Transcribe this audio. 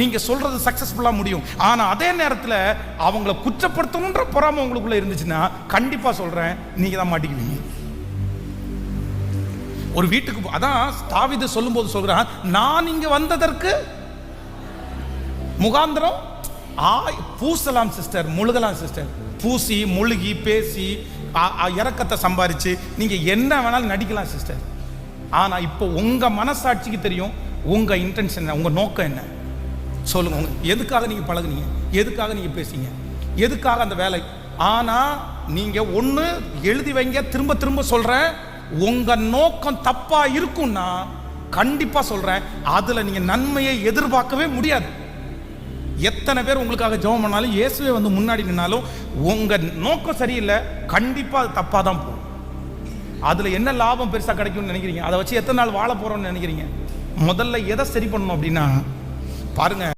நீங்க சொல்றது சக்சஸ்ஃபுல்லா முடியும். ஆனா அதே நேரத்தில் அவங்கள குற்றப்படுத்தணுன்ற பொறாமை உங்களுக்குள்ள இருந்துச்சுன்னா கண்டிப்பா சொல்றேன், நீங்க தான் மாட்டிக்குவீங்க. ஒரு வீட்டுக்கு அதான் தாவீது சொல்லும்போது சொல்றான், நான் இங்க வந்ததற்கு முகாந்திரம் பூசலாம் சிஸ்டர், முழுகலாம் சிஸ்டர். பூசி முழுகி பேசி இரக்கத்தை சம்பாரிச்சு நீங்க என்ன வேணாலும் நடிக்கலாம் சிஸ்டர். ஆனா இப்போ உங்க மனசாட்சிக்கு தெரியும் உங்க இன்டென்ஷன், உங்க நோக்கம் என்ன. சொல்லுங்க, எதுக்காக நீங்க பழகுனீங்க, எதுக்காக நீங்க பேசிங்க, எதுக்காக அந்த வேலை. ஆனா நீங்க ஒண்ணு எழுதி வைங்க, திரும்ப திரும்ப சொல்றேன், உங்க நோக்கம் தப்பா இருக்கும்னா கண்டிப்பா சொல்றேன், அதுல நீங்க நன்மையை எதிர்பார்க்கவே முடியாது. எத்தனை பேர் உங்களுக்காக ஜெபம் பண்ணாலும், இயேசுவே வந்து முன்னாடி நின்னாலும், உங்க நோக்கம் சரியில்லை, கண்டிப்பா அது தப்பா தான் போகும். அதுல என்ன லாபம் பெருசா கிடைக்கும்னு நினைக்கிறீங்க? அதை வச்சு எத்தனை நாள் வாழ போறோம்னு நினைக்கிறீங்க? முதல்ல எதை சரி பண்ணணும் அப்படின்னா பாருங்க.